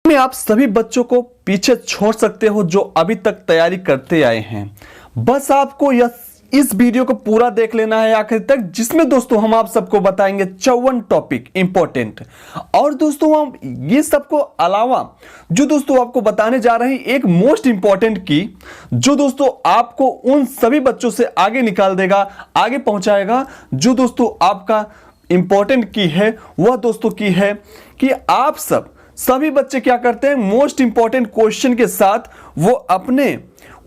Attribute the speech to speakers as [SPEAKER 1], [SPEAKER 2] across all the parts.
[SPEAKER 1] में आप सभी बच्चों को पीछे छोड़ सकते हो जो अभी तक तैयारी करते आए हैं। बस आपको इस वीडियो को पूरा देख लेना है आखिर तक, जिसमें दोस्तों हम आप सबको बताएंगे 54 टॉपिक इंपॉर्टेंट। और दोस्तों हम ये सबको अलावा जो दोस्तों आपको बताने जा रहे हैं एक मोस्ट इंपॉर्टेंट की, जो दोस्तों आपको उन सभी बच्चों से आगे निकाल देगा, आगे पहुंचाएगा। जो दोस्तों आपका इंपॉर्टेंट की है वह दोस्तों की है कि आप सभी बच्चे क्या करते हैं, मोस्ट इंपॉर्टेंट क्वेश्चन के साथ वो अपने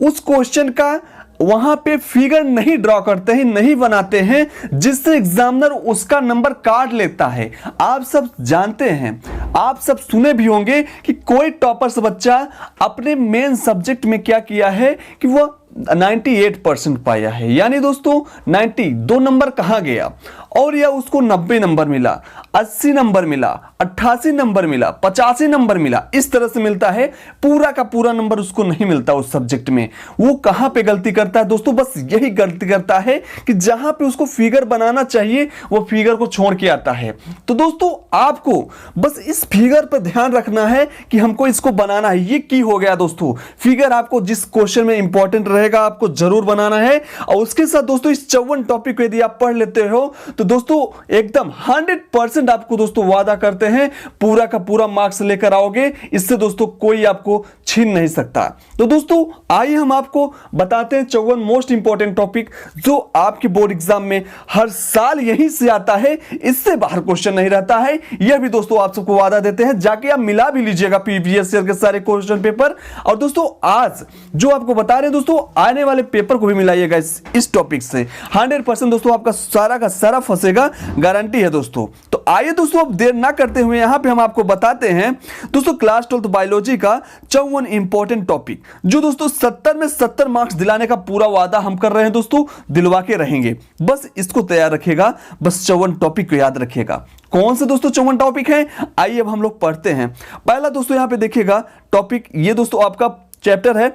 [SPEAKER 1] उस क्वेश्चन का वहां पे फिगर नहीं ड्रॉ करते हैं, नहीं बनाते हैं, जिससे एग्जामिनर उसका नंबर काट लेता है। आप सब जानते हैं, आप सब सुने भी होंगे कि कोई टॉपर्स बच्चा अपने मेन सब्जेक्ट में क्या किया है कि वो 98% पाया है, यानी दोस्तों 90 दो नंबर कहां गया, और या उसको 90 नंबर मिला, 80 नंबर मिला, 88 नंबर मिला, 85 नंबर मिला, इस तरह से मिलता है। पूरा का पूरा नंबर उसको नहीं मिलता उस सब्जेक्ट में। वो कहां पे गलती करता है दोस्तों, बस यही गलती करता है कि जहां पे उसको फिगर बनाना चाहिए वो फिगर को छोड़ के आता है। तो दोस्तों आपको बस इस फिगर पर ध्यान रखना है कि हमको इसको बनाना है। ये की हो गया दोस्तों, फिगर आपको जिस क्वेश्चन में इंपॉर्टेंट रहेगा आपको जरूर बनाना है। और उसके साथ दोस्तों इस 54 टॉपिक को यदि आप पढ़ लेते हो तो दोस्तों एकदम 100% आपको दोस्तों वादा करते हैं पूरा का पूरा मार्क्स लेकर आओगे। इससे दोस्तों कोई आपको छीन नहीं सकता। तो दोस्तों आइए हम आपको बताते हैं 54 मोस्ट इंपॉर्टेंट टॉपिक जो आपके बोर्ड एग्जाम में हर साल यहीं से आता है, इससे बाहर क्वेश्चन नहीं रहता है। यह भी दोस्तों आप सबको वादा देते हैं, जाके आप मिला भी लीजिएगा प्रीवियस ईयर के सारे क्वेश्चन पेपर। और दोस्तों आज जो आपको बता रहे हैं दोस्तों, आने वाले पेपर को भी मिलाइएगा इस टॉपिक से। 100% दोस्तों आपका सारा का सारा फंसेगा, गारंटी है दोस्तों। तो आइए दोस्तों अब देर ना करते हुए यहां पे हम आपको बताते हैं दोस्तों क्लास 12th बायोलॉजी का 54 इंपॉर्टेंट टॉपिक, जो दोस्तों 70 में 70 मार्क्स दिलाने का पूरा वादा हम कर रहे हैं दोस्तों, दिलवा के रहेंगे। बस इसको तैयार रखिएगा, बस 54 टॉपिक को याद रखिएगा। कौन से दोस्तों 54 टॉपिक है, आइए अब हम लोग पढ़ते हैं। पहला दोस्तों यहां पे देखिएगा टॉपिक, ये दोस्तों आपका चैप्टर है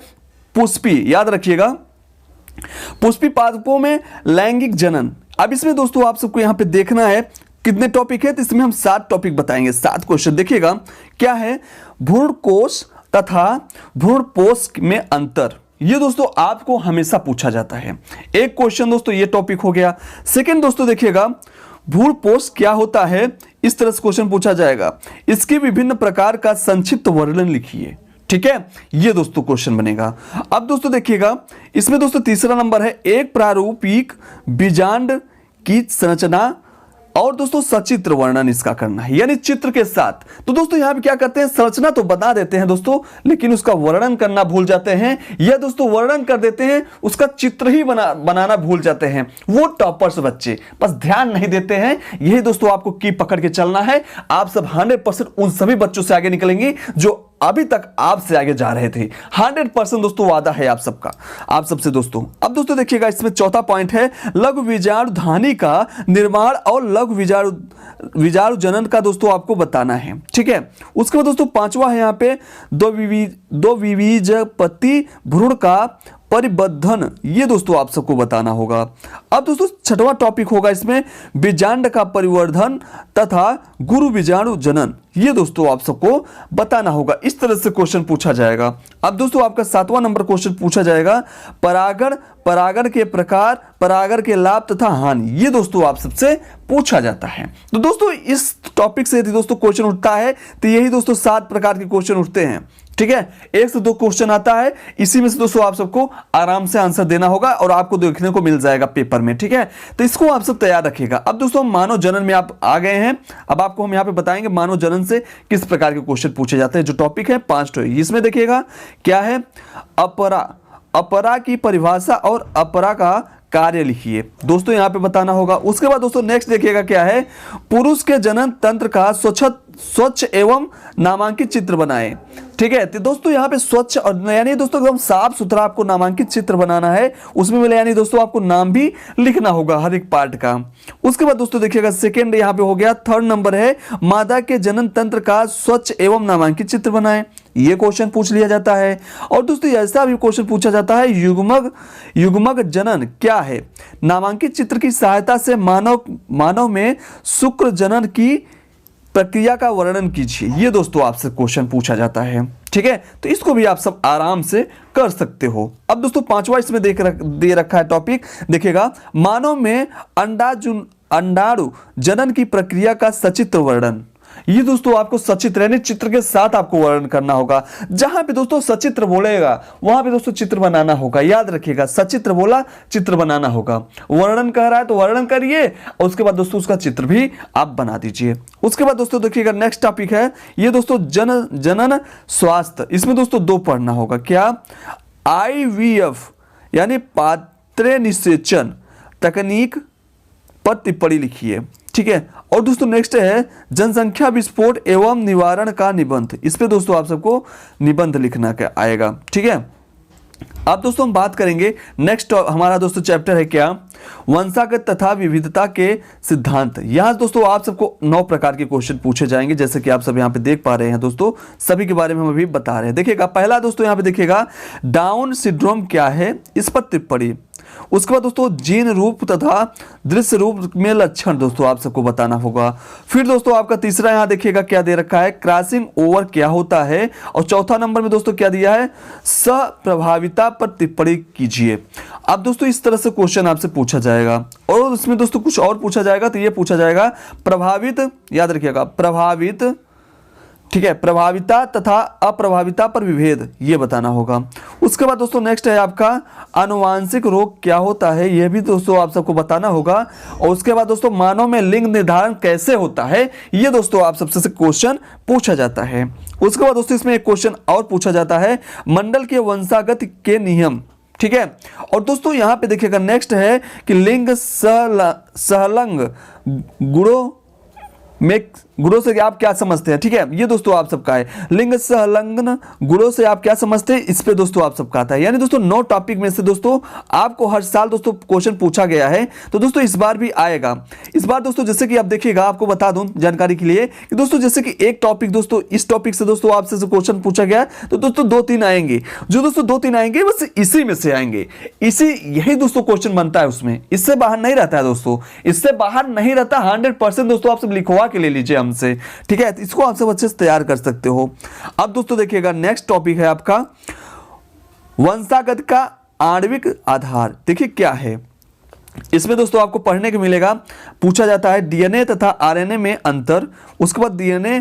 [SPEAKER 1] पुष्पी, याद रखिएगा पुष्पी पादपों में लैंगिक जनन। अब इसमें दोस्तों आप सबको यहां पे देखना है कितने टॉपिक है, तो इसमें हम 7 टॉपिक बताएंगे, 7 क्वेश्चन। देखिएगा क्या है, भ्रूणकोश तथा भ्रूणपोष में अंतर। ये दोस्तों आपको हमेशा पूछा जाता है। एक क्वेश्चन दोस्तों ये टॉपिक हो गया। सेकंड दोस्तों देखिएगा भ्रूणपोष क्या होता है, इस तरह से क्वेश्चन पूछा जाएगा। इसके विभिन्न प्रकार का संक्षिप्त वर्णन लिखिए, ठीक है, ये दोस्तों क्वेश्चन बनेगा। अब दोस्तों देखिएगा इसमें दोस्तों तीसरा नंबर है, एक प्रारूपिक बीजांड की संरचना और दोस्तों सचित्र वर्णन इसका करना है, यानी चित्र के साथ। तो दोस्तों यहां पे क्या करते हैं, संरचना तो बता देते हैं दोस्तों, लेकिन उसका वर्णन करना भूल जाते हैं, या दोस्तों वर्णन कर देते हैं उसका चित्र ही बनाना भूल जाते हैं। वो टॉपर्स बच्चे बस ध्यान नहीं देते हैं। यही दोस्तों आपको की पकड़ के चलना है। आप सब 100% उन सभी बच्चों से आगे निकलेंगे जो अभी तक आपसे आगे जा रहे थे। 100% दोस्तों वादा है आप सबका, आप सबसे दोस्तों। अब दोस्तों देखिएगा इसमें चौथा पॉइंट है लघु विजाणुधानी का निर्माण और लघु विजाणु जनन का दोस्तों आपको बताना है, ठीक है। उसके बाद दोस्तों पांचवा है यहाँ पे दो विवीजपति भ्रूण का परिबद्धन, ये दोस्तों आप सबको बताना होगा। अब दोस्तों छठवां टॉपिक होगा इसमें बीजांड का परिवर्धन तथा गुरु बीजाणु जनन, ये दोस्तों आप सबको बताना होगा। इस तरह से क्वेश्चन पूछा जाएगा। अब दोस्तों आपका 7वां नंबर क्वेश्चन पूछा जाएगा परागण के प्रकार, परागण के लाभ तथा हानि, ये दोस्तों आप सबसे पूछा जाता है। तो दोस्तों इस टॉपिक से यदि दोस्तों क्वेश्चन उठता है तो यही दोस्तों 7 प्रकार के क्वेश्चन उठते हैं, ठीक है। 1 से 2 क्वेश्चन आता है, इसी में से दोस्तों आप सबको आराम से आंसर देना होगा और आपको देखने को मिल जाएगा पेपर में, ठीक है। तो इसको आप सब तैयार रखिएगा। अब दोस्तों मानव जनन में आप आ गए हैं। अब आपको हम यहाँ पे बताएंगे मानव जनन से किस प्रकार के क्वेश्चन पूछे जाते हैं। जो टॉपिक है 5 टॉपिक, इसमें देखिएगा क्या है, अपरा की परिभाषा और अपरा का कार्य लिखिए, दोस्तों यहां पे बताना होगा। उसके बाद दोस्तों नेक्स्ट देखिएगा क्या है, पुरुष के जनन तंत्र का स्वच्छ एवं नामांकित चित्र बनाए, ठीक है। तो दोस्तों यहाँ पे स्वच्छ और यानी दोस्तों एकदम साफ सुथरा आपको नामांकित चित्र बनाना है, उसमें मिले यानी दोस्तों आपको नाम भी लिखना होगा हर एक पार्ट का। उसके बाद दोस्तों देखिएगा सेकंड यहाँ पे हो गया, 3rd नंबर है मादा के जनन तंत्र का स्वच्छ एवं नामांकित चित्र बनाए, ये क्वेश्चन पूछ लिया जाता है। और दोस्तों ऐसा भी क्वेश्चन पूछा जाता है युग्मक जनन क्या है, नामांकित चित्र की सहायता से मानव में शुक्र जनन की प्रक्रिया का वर्णन कीजिए। ये दोस्तों आपसे क्वेश्चन पूछा जाता है, ठीक है। तो इसको भी आप सब आराम से कर सकते हो। अब दोस्तों पांचवा इसमें दे रखा है टॉपिक, देखिएगा, मानव में अंडाणु जनन की प्रक्रिया का सचित्र वर्णन। ये दोस्तों आपको सचित्र यानी चित्र के साथ आपको वर्णन करना होगा। जहां पे दोस्तों सचित्र बोलेगा वहां पे दोस्तों चित्र बनाना होगा। याद रखिएगा, सचित्र बोला चित्र बनाना होगा। वर्णन कह रहा है तो वर्णन करिए और उसके बाद दोस्तों उसका चित्र भी आप बना दीजिए। उसके बाद दोस्तों देखिएगा नेक्स्ट टॉपिक है ये दोस्तों जनन स्वास्थ्य। इसमें दोस्तों दो पढ़ना होगा। क्या? IVF यानी पात्र निषेचन तकनीक पर टिप्पणी लिखिए, ठीक है। और दोस्तों नेक्स्ट है जनसंख्या विस्फोट एवं निवारण का निबंध। इस पे दोस्तों आप सबको निबंध लिखना आएगा, ठीक है। अब दोस्तों हम बात करेंगे नेक्स्ट हमारा दोस्तों चैप्टर है क्या? वंशागत तथा विविधता के सिद्धांत। यहाँ दोस्तों आप सबको 9 प्रकार के क्वेश्चन पूछे जाएंगे, जैसे कि आप सब यहाँ पे देख पा रहे हैं दोस्तों। सभी के बारे में हम अभी बता रहे हैं। देखिएगा पहला दोस्तों यहाँ पे देखिएगा डाउन सिंड्रोम क्या है, इस पर टिप्पणी। उसके बाद दोस्तों जीन रूप तथा दृश्य रूप में लक्षण दोस्तों आप सबको बताना होगा। फिर दोस्तों आपका तीसरा यहाँ देखिएगा क्या दे रखा है, क्रॉसिंग ओवर क्या होता है। और चौथा नंबर में दोस्तों क्या दिया है, सप्रभाविता पर टिप्पणी कीजिए। अब दोस्तों इस तरह से क्वेश्चन आपसे पूछा जाएगा और उसमें दोस्तों कुछ और पूछा जाएगा। तो ये पूछा जाएगा प्रभावित, याद रखिएगा प्रभावित, ठीक है, प्रभाविता तथा अप्रभाविता पर विभेद ये बताना होगा। उसके बाद दोस्तों नेक्स्ट है आपका आनुवांशिक रोग क्या होता है, यह भी दोस्तों आप सबको बताना होगा। और उसके बाद दोस्तों मानव में लिंग निर्धारण कैसे होता है, ये दोस्तों आप सबसे क्वेश्चन पूछा जाता है। उसके बाद दोस्तों इसमें एक क्वेश्चन और पूछा जाता है मंडल के वंशागत के नियम, ठीक है। और दोस्तों यहां पे देखिएगा नेक्स्ट है कि लिंग सहलंग गुणों से आप क्या समझते हैं, ठीक है। ये दोस्तों आप सबका है लिंग सहलंगन गुणों से आप क्या समझते हैं, इस पे दोस्तों आप सबका आता है। यानी दोस्तों 9 टॉपिक में से दोस्तों आपको हर साल दोस्तों क्वेश्चन पूछा गया है, तो दोस्तों इस बार भी आएगा। इस बार दोस्तों जैसे कि आप देखिएगा, आपको बता दूं जानकारी के लिए कि दोस्तों जैसे कि एक टॉपिक दोस्तों इस टॉपिक से दोस्तों आपसे क्वेश्चन पूछा गया तो दोस्तों 2-3 आएंगे। जो दोस्तों 2-3 आएंगे बस इसी में से आएंगे, यही दोस्तों क्वेश्चन बनता है उसमें, इससे बाहर नहीं रहता है दोस्तों, इससे बाहर नहीं रहता। 100% दोस्तों आप सब लिखवा के ले लीजिए हमसे, ठीक है। इसको आप सब अच्छे से तैयार कर सकते हो। अब दोस्तों देखिएगा नेक्स्ट टॉपिक है आपका वंशागत का आणविक आधार। देखिए क्या है इसमें दोस्तों आपको पढ़ने को मिलेगा, पूछा जाता है डीएनए तथा आरएनए में अंतर। उसके बाद डीएनए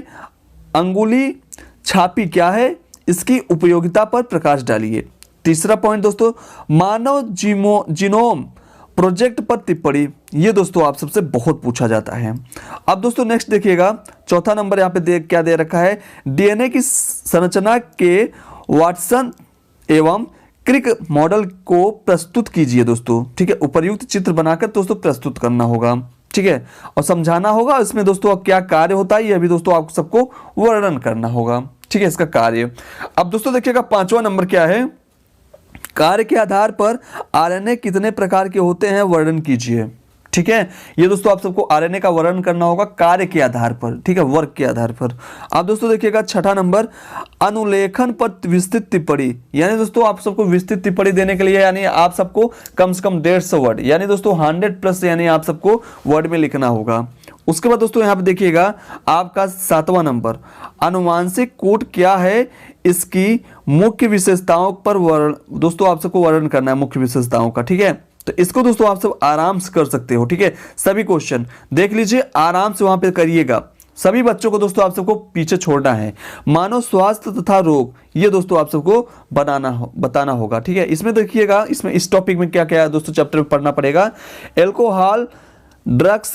[SPEAKER 1] अंगुली छापी क्या है, इसकी उपयोगिता पर प्रकाश डालिए। तीसरा पॉइंट दोस्तों मानव जीनोम प्रोजेक्ट पर टिप्पणी, ये दोस्तों आप सबसे बहुत पूछा जाता है। अब दोस्तों नेक्स्ट देखिएगा चौथा नंबर यहाँ पे क्या दे रखा है, डीएनए की संरचना के वाटसन एवं क्रिक मॉडल को प्रस्तुत कीजिए दोस्तों, ठीक है। उपर्युक्त चित्र बनाकर दोस्तों प्रस्तुत करना होगा, ठीक है, और समझाना होगा इसमें दोस्तों क्या कार्य होता है, यह भी दोस्तों आप सबको वर्णन करना होगा, ठीक है, इसका कार्य। अब दोस्तों देखिएगा 5वां नंबर क्या है, कार्य के आधार पर आरएनए कितने प्रकार के होते हैं वर्णन कीजिए, ठीक है। ये दोस्तों आप सबको आरएनए का वर्णन करना होगा कार्य के आधार पर, ठीक है, वर्क के आधार पर। आप दोस्तों देखिएगा 6ठा नंबर अनुलेखन पर विस्तृत टिप्पणी, यानी दोस्तों आप सबको विस्तृत टिप्पणी देने के लिए यानी आप सबको कम से कम 150 वर्ड यानी दोस्तों 100+ यानी आप सबको वर्ड में लिखना होगा। उसके बाद दोस्तों यहाँ पे देखिएगा आपका 7वां नंबर आनुवांशिक कोड क्या है, इसकी मुख्य विशेषताओं पर दोस्तों आप सबको वर्णन करना है, मुख्य विशेषताओं का, ठीक है। तो इसको दोस्तों आप सब आराम से कर सकते हो, ठीक है। सभी क्वेश्चन देख लीजिए, आराम से वहां पे करिएगा। सभी बच्चों को दोस्तों आप सबको पीछे छोड़ना है। मानव स्वास्थ्य तथा रोग, ये दोस्तों आप सबको बताना होगा, ठीक है। इसमें देखिएगा, इसमें इस टॉपिक में क्या क्या दोस्तों चैप्टर में पढ़ना पड़ेगा, एल्कोहल ड्रग्स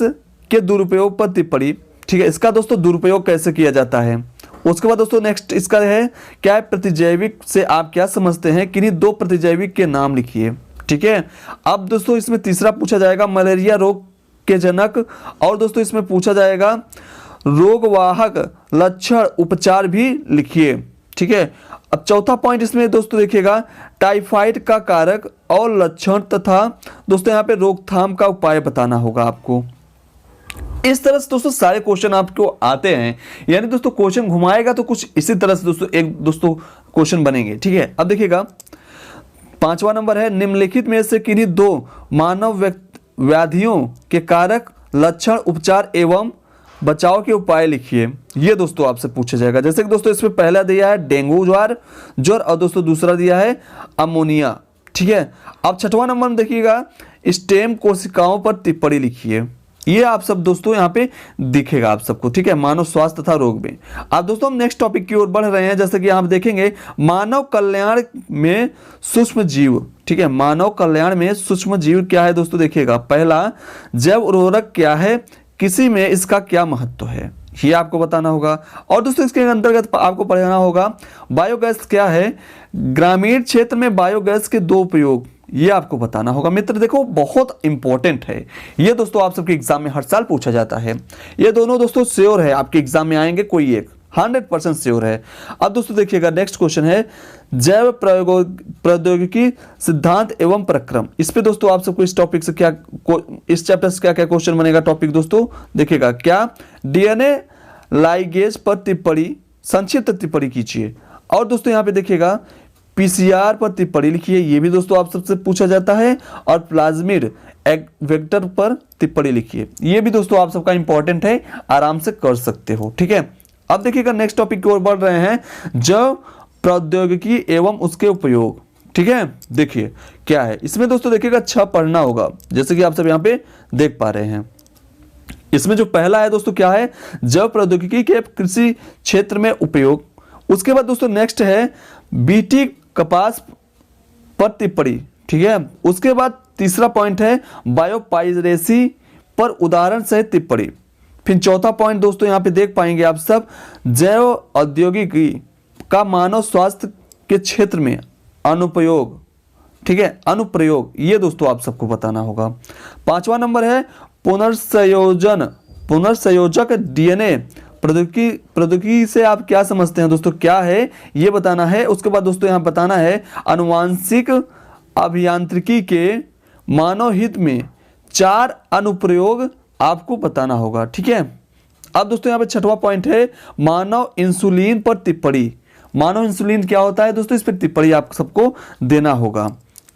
[SPEAKER 1] के दुरुपयोग पर टिप्पणी, ठीक है, इसका दोस्तों दुरुपयोग कैसे किया जाता है। उसके बाद दोस्तों नेक्स्ट इसका है क्या प्रतिजैविक से आप क्या समझते हैं, किन्हीं 2 प्रतिजैविक के नाम लिखिए, ठीक है। अब दोस्तों इसमें तीसरा पूछा जाएगा मलेरिया रोग के जनक, और दोस्तों इसमें पूछा जाएगा रोगवाहक लक्षण उपचार भी लिखिए, ठीक है। अब चौथा पॉइंट इसमें दोस्तों देखिएगा टाइफाइड का कारक और लक्षण तथा दोस्तों यहाँ पे रोकथाम का उपाय बताना होगा आपको। इस तरह से दोस्तों सारे क्वेश्चन आपको आते हैं, यानी दोस्तों क्वेश्चन घुमाएगा तो कुछ इसी तरह से दोस्तों दोस्तों क्वेश्चन बनेंगे, ठीक है। अब देखिएगा 5वां नंबर है निम्नलिखित में से किन्हीं 2 मानव व्याधियों के कारक लक्षण उपचार एवं बचाव के उपाय लिखिए, ये दोस्तों आपसे पूछा जाएगा। जैसे कि दोस्तों इसमें पहला दिया है डेंगू ज्वर और दोस्तों दूसरा दिया है अमोनिया, ठीक है। अब छठवां नंबर में देखिएगा स्टेम कोशिकाओं पर टिप्पणी लिखिए, ये आप सब दोस्तों यहाँ पे दिखेगा आप सबको, ठीक है, मानव स्वास्थ्य तथा रोग में। अब दोस्तों हम नेक्स्ट टॉपिक की ओर बढ़ रहे हैं, जैसे कि यहाँ देखेंगे मानव कल्याण में सूक्ष्म जीव, ठीक है, मानव कल्याण में सूक्ष्म जीव क्या है दोस्तों, देखिएगा पहला जैव उर्वरक क्या है, किसी में इसका क्या महत्व है, ये आपको बताना होगा। और दोस्तों इसके अंतर्गत आपको पढ़ना होगा बायोगैस क्या है, ग्रामीण क्षेत्र में बायोगैस के दो उपयोग, ये आपको बताना होगा। मित्र देखो बहुत इंपॉर्टेंट है ये दोस्तों, आप सबके एग्जाम में हर साल पूछा जाता है। ये दोनों दोस्तों श्योर है आपके एग्जाम में आएंगे, कोई एक 100% श्योर है। अब दोस्तों देखिएगा नेक्स्ट क्वेश्चन है जैव प्रौद्योगिकी सिद्धांत एवं प्रक्रम। इस पे दोस्तों आप सबको इस टॉपिक से क्या, इस चैप्टर से क्या क्या क्वेश्चन बनेगा टॉपिक दोस्तों, देखिएगा क्या डीएनए लाइगेज पर टिप्पणी, संक्षिप्त टिप्पणी कीजिए। और दोस्तों यहाँ पे देखिएगा पीसीआर पर टिप्पणी लिखिए, ये भी दोस्तों आप सबसे पूछा जाता है। और प्लाज्मिड वेक्टर पर टिप्पणी लिखिए, ये भी दोस्तों आप सबका इंपॉर्टेंट है, आराम से कर सकते हो, ठीक है। अब देखिएगा नेक्स्ट टॉपिक की ओर बढ़ रहे हैं जैव प्रौद्योगिकी एवं उसके उपयोग, ठीक है। देखिए क्या है इसमें दोस्तों, देखिएगा 6 पढ़ना होगा, जैसे कि आप सब यहाँ पे देख पा रहे हैं। इसमें जो पहला है दोस्तों क्या है, जैव प्रौद्योगिकी के कृषि क्षेत्र में उपयोग। उसके बाद दोस्तों नेक्स्ट है बीटी कपास पर टिप्पणी, ठीक है। उसके बाद तीसरा पॉइंट है बायोपायरेसी पर उदाहरण सहित टिप्पणी। फिर चौथा पॉइंट दोस्तों यहाँ पे देख पाएंगे आप सब जैव औद्योगिकी का मानव स्वास्थ्य के क्षेत्र में अनुप्रयोग, ठीक है, अनुप्रयोग, ये दोस्तों आप सबको बताना होगा। 5वां नंबर है पुनर्संयोजक डीएनए प्रौद्योगिकी से आप क्या समझते हैं दोस्तों, क्या है ये बताना है। उसके बाद दोस्तों यहाँ बताना है आनुवांशिक अभियांत्रिकी के मानव हित में 4 अनुप्रयोग आपको बताना होगा, ठीक है। अब दोस्तों यहाँ पे 6वां पॉइंट है मानव इंसुलिन पर टिप्पणी। मानव इंसुलिन क्या होता है दोस्तों, इस पर टिप्पणी आप सबको देना होगा।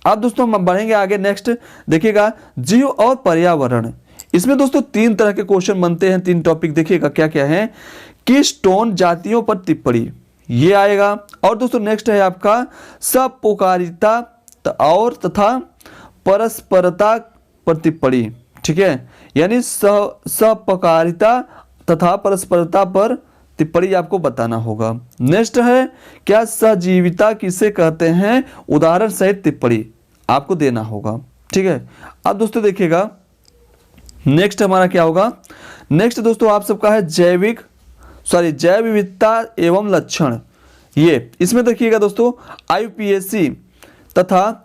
[SPEAKER 1] अब दोस्तों हम बढ़ेंगे आगे, नेक्स्ट देखिएगा जीव और पर्यावरण। इसमें दोस्तों 3 तरह के क्वेश्चन बनते हैं, 3 टॉपिक देखिएगा क्या क्या है। कीस्टोन जातियों पर टिप्पणी, ये आएगा। और दोस्तों नेक्स्ट है आपका सपकारिता और तथा परस्परता पर टिप्पणी, ठीक है, यानी सपकारिता तथा परस्परता पर टिप्पणी आपको बताना होगा। नेक्स्ट है क्या सहजीविता किसे कहते हैं, उदाहरण सहित टिप्पणी आपको देना होगा, ठीक है। अब दोस्तों देखिएगा नेक्स्ट हमारा क्या होगा, नेक्स्ट दोस्तों आप सबका है जैव विविधता एवं लक्षण। ये इसमें देखिएगा दोस्तों आईयूपीएसी तथा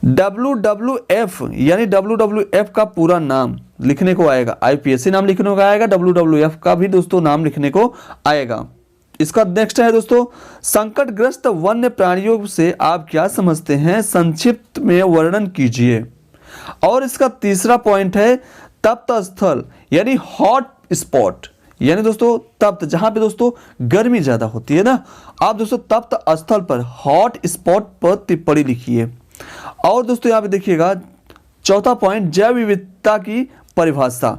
[SPEAKER 1] WWF यानी WWF का पूरा नाम लिखने को आएगा, आईयूपीएसी नाम लिखने को आएगा, WWF का भी दोस्तों नाम लिखने को आएगा। इसका नेक्स्ट है दोस्तों संकटग्रस्त वन्य प्राणियों से आप क्या समझते हैं, संक्षिप्त में वर्णन कीजिए। और इसका तीसरा पॉइंट है तप्त स्थल यानी हॉट स्पॉट, यानी दोस्तों तप्त जहां पे दोस्तों गर्मी ज्यादा होती है ना, आप दोस्तों तप्त स्थल पर हॉट स्पॉट पर टिप्पणी लिखिए। और दोस्तों यहां पे देखिएगा चौथा पॉइंट जैव विविधता की परिभाषा।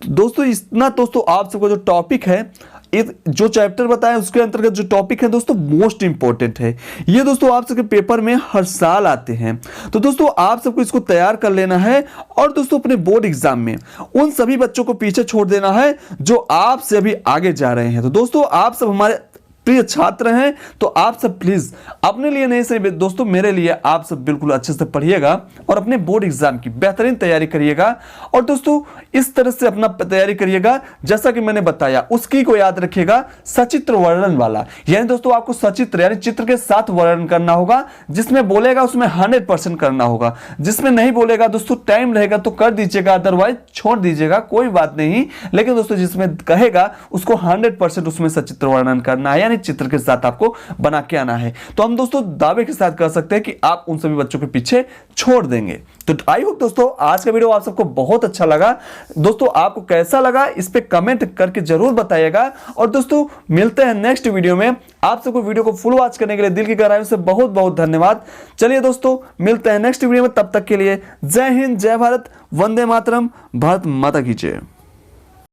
[SPEAKER 1] दोस्तों इतना दोस्तों आप सबको जो टॉपिक है, जो चैप्टर बताया उसके अंतर्गत जो टॉपिक है दोस्तों मोस्ट इंपॉर्टेंट है। ये दोस्तों आप सबके पेपर में हर साल आते हैं, तो दोस्तों आप सबको इसको तैयार कर लेना है। और दोस्तों अपने बोर्ड एग्जाम में उन सभी बच्चों को पीछे छोड़ देना है जो आपसे अभी आगे जा रहे हैं। तो दोस्तों आप सब हमारे प्रिय छात्र हैं, तो आप सब प्लीज अपने लिए नहीं सही दोस्तों मेरे लिए आप सब बिल्कुल अच्छे से पढ़िएगा और अपने बोर्ड एग्जाम की बेहतरीन तैयारी करिएगा। और दोस्तों इस तरह से अपना तैयारी करिएगा जैसा कि मैंने बताया, उसकी को याद रखिएगा सचित्र वर्णन वाला, यानी दोस्तों आपको सचित्र यानी चित्र के साथ वर्णन करना होगा। जिसमें बोलेगा उसमें 100% करना होगा, जिसमें नहीं बोलेगा दोस्तों टाइम रहेगा तो कर दीजिएगा, अदरवाइज छोड़ दीजिएगा, कोई बात नहीं। लेकिन दोस्तों जिसमें कहेगा उसको 100% उसमें सचित्र वर्णन करना है, यानी चित्र के साथ आपको बना के आना है। तो हम दोस्तों दावे के साथ कह सकते हैं कि आप उन सभी बच्चों के पीछे छोड़ देंगे। तो आई होप दोस्तों आज का वीडियो आप सबको बहुत अच्छा लगा। दोस्तों आपको कैसा लगा इस पे कमेंट करके जरूर बताइएगा। और दोस्तों मिलते हैं नेक्स्ट वीडियो में। आप सबको वीडियो को फुल वॉच करने के लिए दिल की गहराइयों से बहुत बहुत धन्यवाद। चलिए दोस्तों मिलते हैं नेक्स्ट वीडियो में, तब तक के लिए जय हिंद, जय भारत, वंदे मातरम, भारत माता की जय।